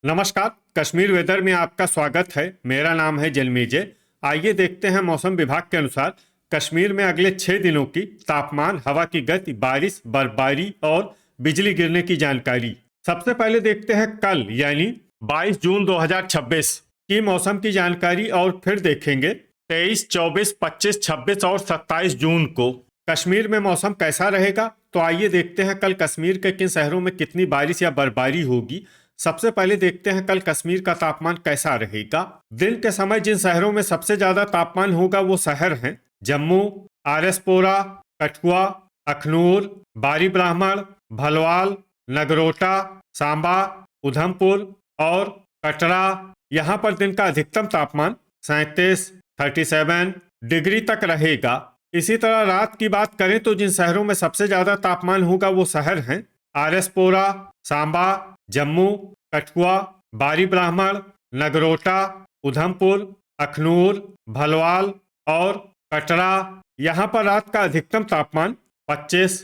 नमस्कार। कश्मीर वेदर में आपका स्वागत है। मेरा नाम है जलमेजय। आइए देखते हैं मौसम विभाग के अनुसार कश्मीर में अगले 6 दिनों की तापमान, हवा की गति, बारिश, बर्फबारी और बिजली गिरने की जानकारी। सबसे पहले देखते हैं कल यानी 22 जून 2026 की मौसम की जानकारी और फिर देखेंगे 23, 24, 25, 26 और 27 जून को कश्मीर में मौसम कैसा रहेगा। तो आइए देखते हैं कल कश्मीर के किन शहरों में कितनी बारिश या बर्फबारी होगी। सबसे पहले देखते हैं कल कश्मीर का तापमान कैसा रहेगा। दिन के समय जिन शहरों में सबसे ज्यादा तापमान होगा वो शहर हैं जम्मू, आरएसपोरा, कठुआ, अखनूर, बारी ब्राह्मण, भलवाल, नगरोटा, सांबा, उधमपुर और कटरा। यहाँ पर दिन का अधिकतम तापमान 37 डिग्री तक रहेगा। इसी तरह रात की बात करें तो जिन शहरों में सबसे ज्यादा तापमान होगा वो शहर हैं आरएसपोरा, सांबा, जम्मू, कठुआ, बारी ब्राह्मण, नगरोटा, उधमपुर, अखनूर, भलवाल और कटरा। यहाँ पर रात का अधिकतम तापमान 25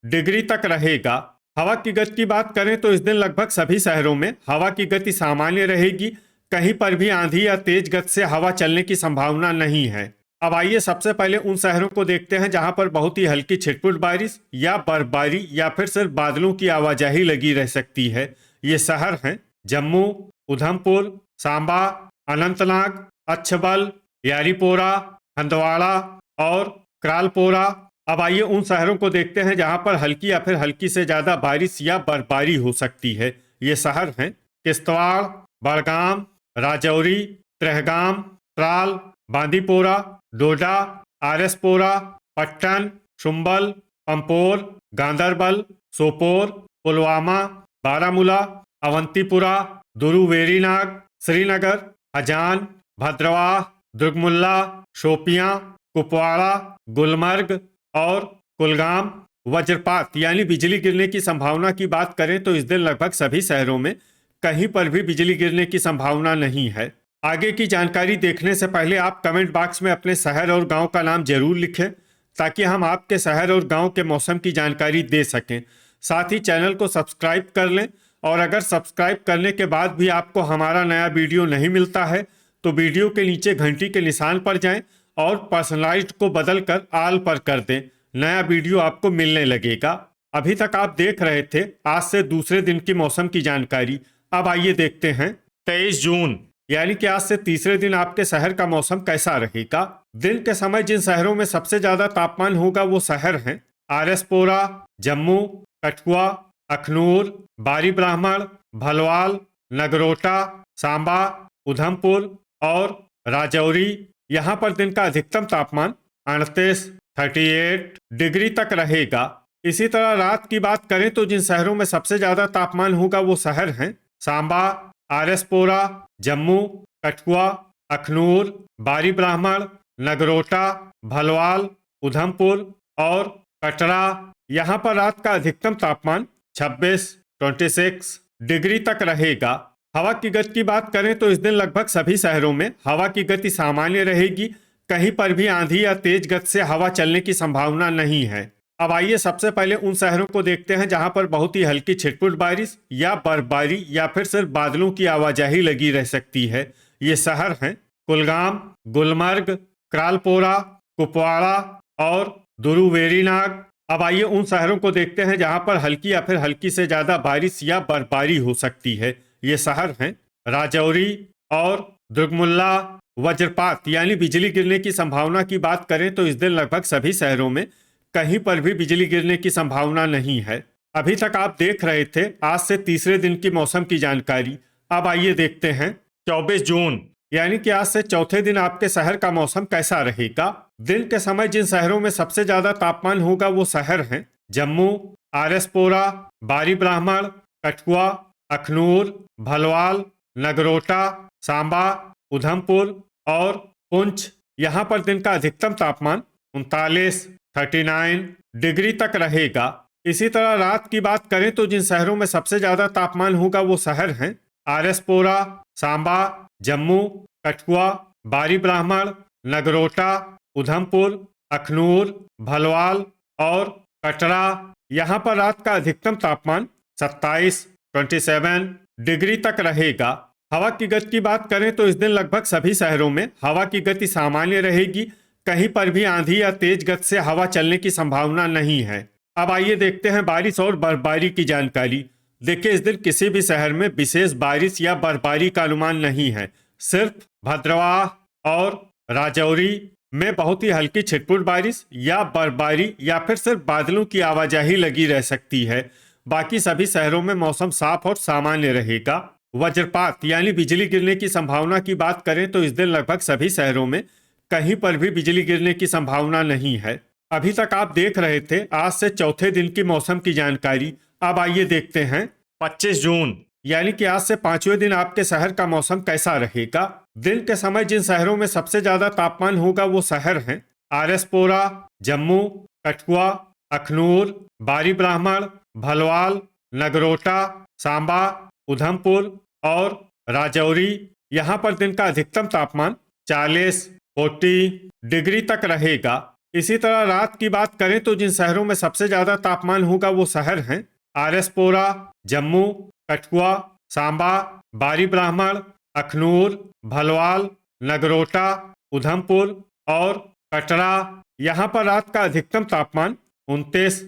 डिग्री तक रहेगा। हवा की गति की बात करें तो इस दिन लगभग सभी शहरों में हवा की गति सामान्य रहेगी। कहीं पर भी आंधी या तेज गति से हवा चलने की संभावना नहीं है। अब आइए सबसे पहले उन शहरों को देखते हैं जहां पर बहुत ही हल्की छिटपुट बारिश या बर्फबारी या फिर सिर्फ बादलों की आवाजाही लगी रह सकती है। ये शहर हैं जम्मू, उधमपुर, सांबा, अनंतनाग, अच्छबल, यारीपोरा, हंदवाड़ा और क्रालपोरा। अब आइए उन शहरों को देखते हैं जहां पर हल्की या फिर हल्की से ज्यादा बारिश या बर्फबारी हो सकती है। ये शहर हैं किश्तवाड़, बड़गाम, राजौरी, त्रेहगाम, त्राल, बांदीपोरा, डोडा, आरएसपोरा, पट्टन, शुम्बल, पंपोर, गांदरबल, सोपोर, पुलवामा, बारामूला, अवंतीपुरा, दुरुवेरीनाग, श्रीनगर, हजान, भद्रवाह, दुर्गमुल्ला, शोपियां, कुपवाड़ा, गुलमर्ग और कुलगाम। वज्रपात यानी बिजली गिरने की संभावना की बात करें तो इस दिन लगभग सभी शहरों में कहीं पर भी बिजली गिरने की संभावना नहीं है। आगे की जानकारी देखने से पहले आप कमेंट बॉक्स में अपने शहर और गांव का नाम जरूर लिखें ताकि हम आपके शहर और गांव के मौसम की जानकारी दे सकें। साथ ही चैनल को सब्सक्राइब कर लें और अगर सब्सक्राइब करने के बाद भी आपको हमारा नया वीडियो नहीं मिलता है तो वीडियो के नीचे घंटी के निशान पर जाएं और पर्सनलाइज्ड को बदलकर ऑल पर कर दें। नया वीडियो आपको मिलने लगेगा। अभी तक आप देख रहे थे आज से दूसरे दिन की मौसम की जानकारी। अब आइए देखते हैं 23 जून यानी कि आज से तीसरे दिन आपके शहर का मौसम कैसा रहेगा। दिन के समय जिन शहरों में सबसे ज्यादा तापमान होगा वो शहर हैं आरएसपोरा, जम्मू, कठुआ, अखनूर, बारी ब्राह्मण, भलवाल, नगरोटा, सांबा, उधमपुर और राजौरी। यहाँ पर दिन का अधिकतम तापमान 38 डिग्री तक रहेगा। इसी तरह रात की बात करें तो जिन शहरों में सबसे ज्यादा तापमान होगा वो शहर हैं सांबा, आरएसपोरा, जम्मू, कठुआ, अखनूर, बारी ब्राह्मण, नगरोटा, भलवाल, उधमपुर और कटरा। यहाँ पर रात का अधिकतम तापमान 26 डिग्री तक रहेगा। हवा की गति की बात करें तो इस दिन लगभग सभी शहरों में हवा की गति सामान्य रहेगी। कहीं पर भी आंधी या तेज गति से हवा चलने की संभावना नहीं है। अब आइए सबसे पहले उन शहरों को देखते हैं जहां पर बहुत ही हल्की छिटपुट बारिश या बर्फबारी या फिर सिर्फ बादलों की आवाजाही लगी रह सकती है। ये शहर हैं कुलगाम, गुलमर्ग, क्रालपोरा, कुपवाड़ा और दुरुवेरीनाग। अब आइए उन शहरों को देखते हैं जहां पर हल्की या फिर हल्की से ज्यादा बारिश या बर्फबारी हो सकती है। ये शहर हैं राजौरी और दुर्गमुल्ला। वज्रपात यानी बिजली गिरने की संभावना की बात करें तो इस दिन लगभग सभी शहरों में कहीं पर भी बिजली गिरने की संभावना नहीं है। अभी तक आप देख रहे थे आज से तीसरे दिन की मौसम की जानकारी। अब आइए देखते हैं 24 जून यानी कि आज से चौथे दिन आपके शहर का मौसम कैसा रहेगा। दिन के समय जिन शहरों में सबसे ज्यादा तापमान होगा वो शहर हैं जम्मू, आरएसपोरा, बारी ब्राह्मण, कठुआ, अखनूर, भलवाल, नगरोटा, सांबा, उधमपुर और पुंछ। यहाँ पर दिन का अधिकतम तापमान 39 डिग्री तक रहेगा। इसी तरह रात की बात करें तो जिन शहरों में सबसे ज्यादा तापमान होगा वो शहर हैं आरएसपोरा, सांबा, जम्मू, कठुआ, बारी ब्राह्मण, नगरोटा, उधमपुर, अखनूर, भलवाल और कटरा। यहाँ पर रात का अधिकतम तापमान 27 डिग्री तक रहेगा। हवा की गति की बात करें तो इस दिन लगभग सभी शहरों में हवा की गति सामान्य रहेगी। कहीं पर भी आंधी या तेज गति से हवा चलने की संभावना नहीं है। अब आइए देखते हैं बारिश और बर्फबारी की जानकारी। देखिए, इस दिन किसी भी शहर में विशेष बारिश या बर्फबारी का अनुमान नहीं है। सिर्फ भद्रवाह और राजौरी में बहुत ही हल्की छिटपुट बारिश या बर्फबारी या फिर सिर्फ बादलों की आवाजाही लगी रह सकती है। बाकी सभी शहरों में मौसम साफ और सामान्य रहेगा। वज्रपात यानी बिजली गिरने की संभावना की बात करें तो इस दिन लगभग सभी शहरों में कहीं पर भी बिजली गिरने की संभावना नहीं है। अभी तक आप देख रहे थे आज से चौथे दिन की मौसम की जानकारी। अब आइए देखते हैं 25 जून यानी कि आज से पांचवें दिन आपके शहर का मौसम कैसा रहेगा। दिन के समय जिन शहरों में सबसे ज्यादा तापमान होगा वो शहर हैं आरएसपोरा, जम्मू, कठुआ, अखनूर, बारी ब्राह्मण, भलवाल, नगरोटा, सांबा, उधमपुर और राजौरी। यहाँ पर दिन का अधिकतम तापमान 40 डिग्री तक रहेगा। इसी तरह रात की बात करें तो जिन शहरों में सबसे ज्यादा तापमान होगा वो शहर हैं आरएसपोरा, जम्मू, कठुआ, सांबा, बारी ब्राह्मण, अखनूर, भलवाल, नगरोटा, उधमपुर और कटरा। यहाँ पर रात का अधिकतम तापमान 29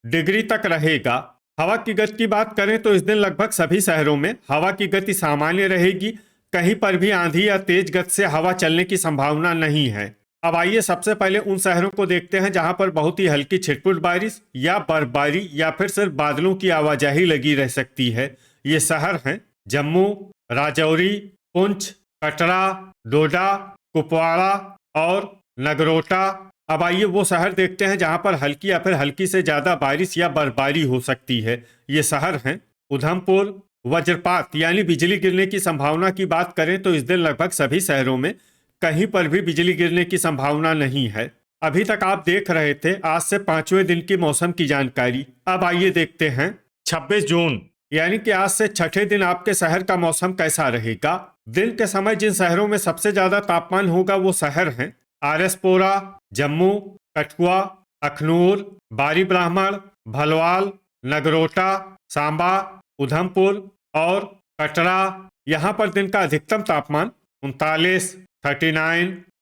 डिग्री तक रहेगा। हवा की गति की बात करें तो इस दिन लगभग सभी शहरों में हवा की गति सामान्य रहेगी। कहीं पर भी आंधी या तेज गति से हवा चलने की संभावना नहीं है। अब आइए सबसे पहले उन शहरों को देखते हैं जहां पर बहुत ही हल्की छिटपुट बारिश या बर्फबारी या फिर सिर्फ बादलों की आवाजाही लगी रह सकती है। ये शहर हैं जम्मू, राजौरी, पुंछ, कटरा, डोडा, कुपवाड़ा और नगरोटा। अब आइए वो शहर देखते हैं जहां पर हल्की या फिर हल्की से ज्यादा बारिश या बर्फबारी हो सकती है। ये शहर हैं उधमपुर। वज्रपात यानी बिजली गिरने की संभावना की बात करें तो इस दिन लगभग सभी शहरों में कहीं पर भी बिजली गिरने की संभावना नहीं है। अभी तक आप देख रहे थे आज से पांचवें दिन की मौसम की जानकारी। अब आइए देखते हैं 26 जून यानी कि आज से छठे दिन आपके शहर का मौसम कैसा रहेगा। दिन के समय जिन शहरों में सबसे ज्यादा तापमान होगा वो शहर हैं आरएसपोरा, जम्मू, कठुआ, अखनूर, बारी ब्राह्मण, भलवाल, नगरोटा, सांबा, उधमपुर और कटरा। यहाँ पर दिन का अधिकतम तापमान 39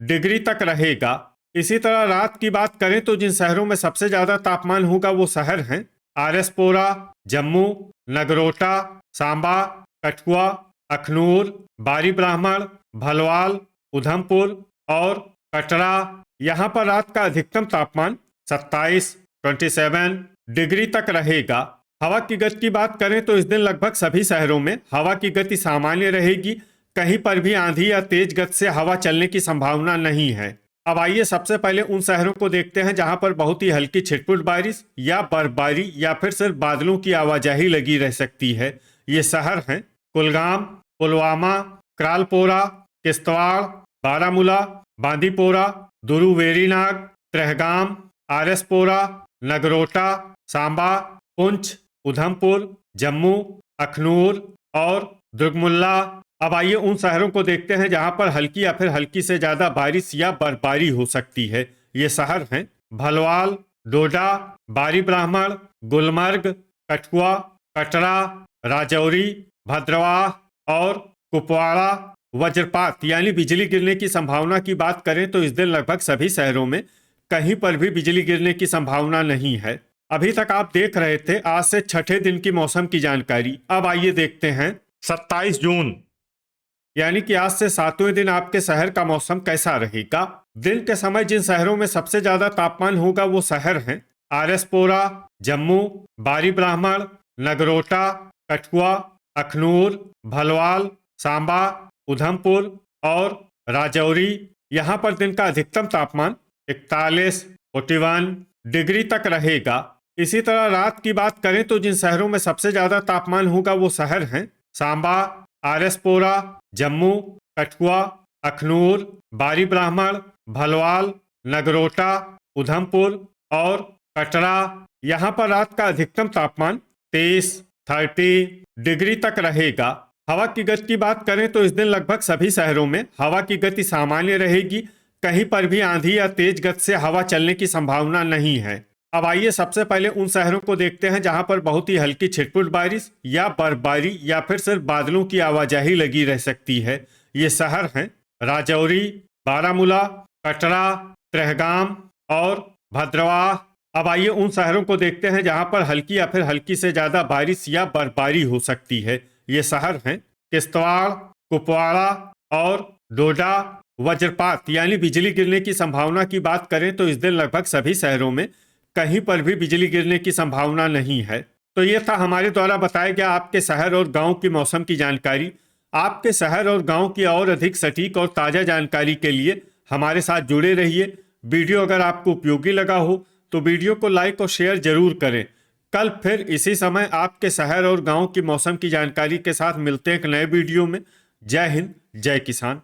डिग्री तक रहेगा। इसी तरह रात की बात करें तो जिन शहरों में सबसे ज्यादा तापमान होगा वो शहर हैं आरएसपोरा, जम्मू, नगरोटा, सांबा, कठुआ, अखनूर, बारी ब्राह्मण, भलवाल, उधमपुर और कटरा। यहाँ पर रात का अधिकतम तापमान 27 डिग्री तक रहेगा। हवा की गति की बात करें तो इस दिन लगभग सभी शहरों में हवा की गति सामान्य रहेगी। कहीं पर भी आंधी या तेज गति से हवा चलने की संभावना नहीं है। अब आइए सबसे पहले उन शहरों को देखते हैं जहां पर बहुत ही हल्की छिटपुट बारिश या बर्फबारी या फिर सिर्फ बादलों की आवाजाही लगी रह सकती है। ये शहर हैं कुलगाम, पुलवामा, क्रालपोरा, किश्तवाड़, बारामूला, बांदीपोरा, दुरुवेरीनाग, त्रेहगाम, आरएसपोरा, नगरोटा, सांबा, पुंछ, उधमपुर, जम्मू, अखनूर और दुर्गमुल्ला। अब आइए उन शहरों को देखते हैं जहां पर हल्की या फिर हल्की से ज्यादा बारिश या बर्फबारी हो सकती है। ये शहर हैं भलवाल, डोडा, बारी ब्राह्मण, गुलमर्ग, कठुआ, कटरा, राजौरी, भद्रवाह और कुपवाड़ा। वज्रपात यानी बिजली गिरने की संभावना की बात करें तो इस दिन लगभग सभी शहरों में कहीं पर भी बिजली गिरने की संभावना नहीं है। अभी तक आप देख रहे थे आज से छठे दिन की मौसम की जानकारी। अब आइए देखते हैं 27 जून यानी कि आज से सातवें दिन आपके शहर का मौसम कैसा रहेगा। दिन के समय जिन शहरों में सबसे ज्यादा तापमान होगा वो शहर हैं आरएसपोरा, जम्मू, बारी ब्राह्मण, नगरोटा, कठुआ, अखनूर, भलवाल, सांबा, उधमपुर और राजौरी। यहाँ पर दिन का अधिकतम तापमान 41 डिग्री तक रहेगा। इसी तरह रात की बात करें तो जिन शहरों में सबसे ज्यादा तापमान होगा वो शहर हैं सांबा, आरएसपोरा, जम्मू, कठुआ, अखनूर, बारी ब्राह्मण, भलवाल, नगरोटा, उधमपुर और कटरा। यहाँ पर रात का अधिकतम तापमान 30 डिग्री तक रहेगा। हवा की गति की बात करें तो इस दिन लगभग सभी शहरों में हवा की गति सामान्य रहेगी। कहीं पर भी आंधी या तेज गति से हवा चलने की संभावना नहीं है। अब आइए सबसे पहले उन शहरों को देखते हैं जहां पर बहुत ही हल्की छिटपुट बारिश या बर्फबारी या फिर सिर्फ बादलों की आवाजाही लगी रह सकती है। ये शहर हैं राजौरी, बारामूला, कटरा, त्रेहगाम और भद्रवाह। अब आइए उन शहरों को देखते हैं जहां पर हल्की या फिर हल्की से ज्यादा बारिश या बर्फबारी हो सकती है। ये शहर हैं किश्तवाड़, कुपवाड़ा और डोडा। वज्रपात यानी बिजली गिरने की संभावना की बात करें तो इस दिन लगभग सभी शहरों में कहीं पर भी बिजली गिरने की संभावना नहीं है। तो ये था हमारे द्वारा बताया गया आपके शहर और गांव की मौसम की जानकारी। आपके शहर और गांव की और अधिक सटीक और ताज़ा जानकारी के लिए हमारे साथ जुड़े रहिए। वीडियो अगर आपको उपयोगी लगा हो तो वीडियो को लाइक और शेयर जरूर करें। कल फिर इसी समय आपके शहर और गांव की मौसम की जानकारी के साथ मिलते हैं एक नए वीडियो में। जय हिंद, जय किसान।